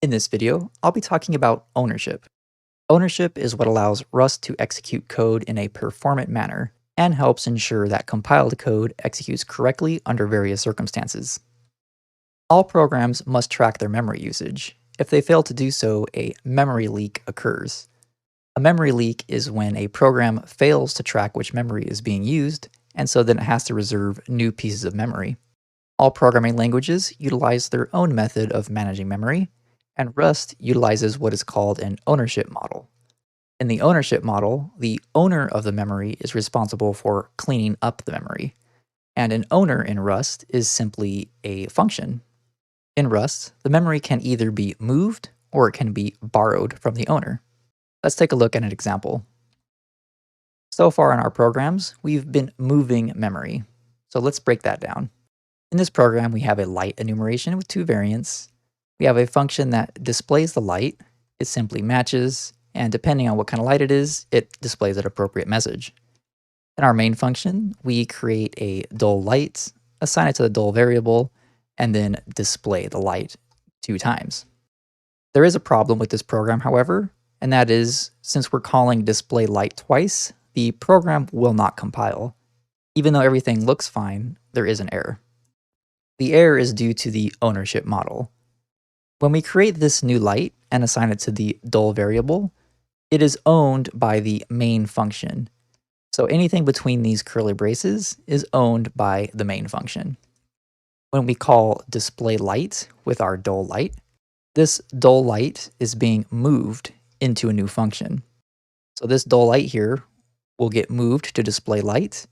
In this video, I'll be talking about ownership. Ownership is what allows Rust to execute code in a performant manner and helps ensure that compiled code executes correctly under various circumstances. All programs must track their memory usage. If they fail to do so, a memory leak occurs. A memory leak is when a program fails to track which memory is being used, and so then it has to reserve new pieces of memory. All programming languages utilize their own method of managing memory, and Rust utilizes what is called an ownership model. In the ownership model, the owner of the memory is responsible for cleaning up the memory, and an owner in Rust is simply a function. In Rust, the memory can either be moved or it can be borrowed from the owner. Let's take a look at an example. So far in our programs, we've been moving memory. So let's break that down. In this program, we have a light enumeration with two variants. We have a function that displays the light. It simply matches, and depending on what kind of light it is, it displays an appropriate message. In our main function, we create a dull light, assign it to the dull variable, and then display the light 2 times. There is a problem with this program, however, and that is, since we're calling display light twice, the program will not compile. Even though everything looks fine, there is an error. The error is due to the ownership model. When we create this new light and assign it to the dull variable, it is owned by the main function. So anything between these curly braces is owned by the main function. When we call display light with our dull light, this dull light is being moved into a new function. So this dull light here will get moved to display light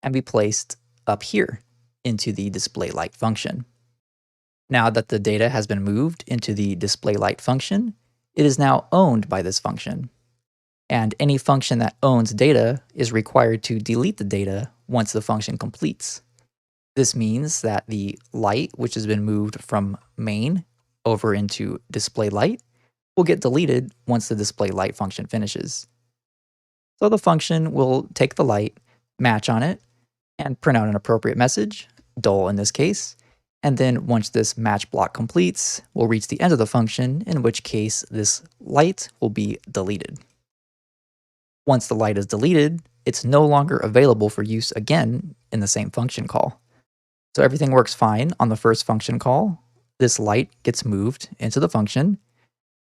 and be placed up here into the display light function. Now that the data has been moved into the display light function, it is now owned by this function. And any function that owns data is required to delete the data once the function completes. This means that the light, which has been moved from main over into display light, will get deleted once the display light function finishes. So the function will take the light, match on it, and print out an appropriate message, dull in this case, and then once this match block completes, we'll reach the end of the function, in which case this light will be deleted. Once the light is deleted, it's no longer available for use again in the same function call. So everything works fine on the first function call. This light gets moved into the function.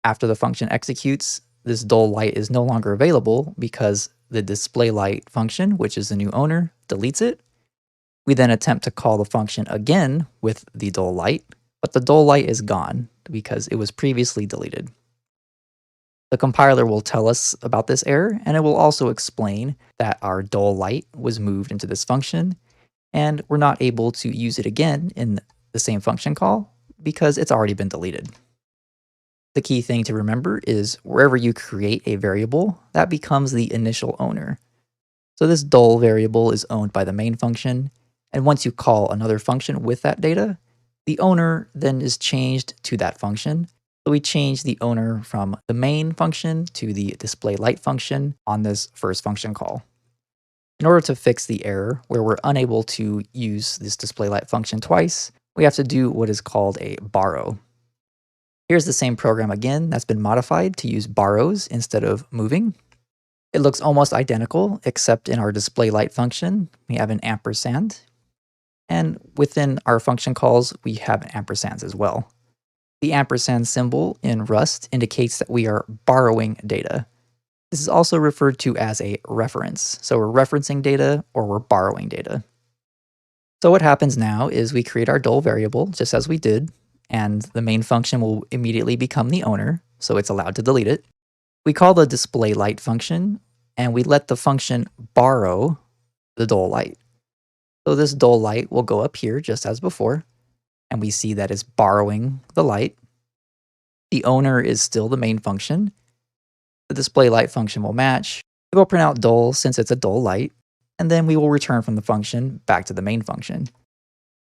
After the function executes, this dull light is no longer available because the display light function, which is the new owner, deletes it. We then attempt to call the function again with the dull light, but the dull light is gone because it was previously deleted. The compiler will tell us about this error, and it will also explain that our dull light was moved into this function, and we're not able to use it again in the same function call because it's already been deleted. The key thing to remember is wherever you create a variable, that becomes the initial owner. So this dull variable is owned by the main function, and once you call another function with that data, the owner then is changed to that function. So we change the owner from the main function to the display light function on this first function call. In order to fix the error where we're unable to use this display light function twice, we have to do what is called a borrow. Here's the same program again that's been modified to use borrows instead of moving. It looks almost identical, except in our display light function, we have an ampersand. And within our function calls, we have ampersands as well. The ampersand symbol in Rust indicates that we are borrowing data. This is also referred to as a reference. So we're referencing data or we're borrowing data. So what happens now is we create our dull variable just as we did, and the main function will immediately become the owner, so it's allowed to delete it. We call the display light function, and we let the function borrow the dull light. So this dull light will go up here just as before, and we see that it's borrowing the light. The owner is still the main function. The display light function will match. It will print out dull since it's a dull light, and then we will return from the function back to the main function.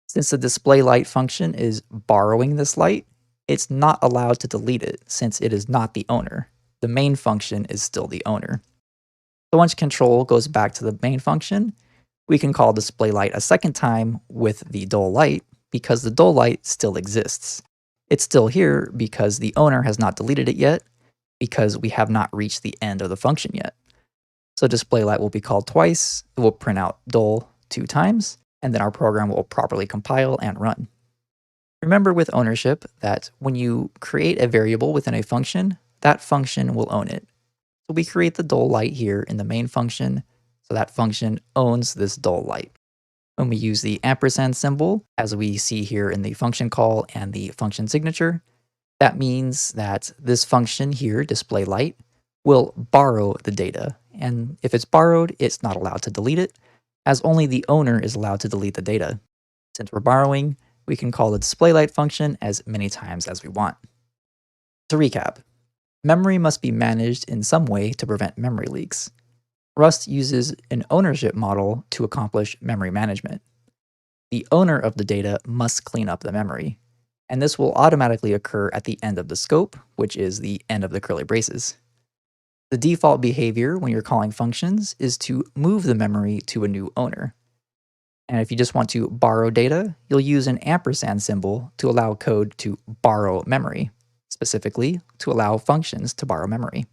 Since the display light function is borrowing this light, it's not allowed to delete it since it is not the owner. The main function is still the owner. So once control goes back to the main function, we can call display light a second time with the dull light because the dull light still exists. It's still here because the owner has not deleted it yet, because we have not reached the end of the function yet. So display light will be called twice, it will print out dull 2 times, and then our program will properly compile and run. Remember with ownership that when you create a variable within a function, that function will own it. So we create the dull light here in the main function, so that function owns this dull light. When we use the ampersand symbol, as we see here in the function call and the function signature, that means that this function here, display light, will borrow the data. And if it's borrowed, it's not allowed to delete it, as only the owner is allowed to delete the data. Since we're borrowing, we can call the display light function as many times as we want. To recap, memory must be managed in some way to prevent memory leaks. Rust uses an ownership model to accomplish memory management. The owner of the data must clean up the memory, and this will automatically occur at the end of the scope, which is the end of the curly braces. The default behavior when you're calling functions is to move the memory to a new owner. And if you just want to borrow data, you'll use an ampersand symbol to allow code to borrow memory, specifically to allow functions to borrow memory.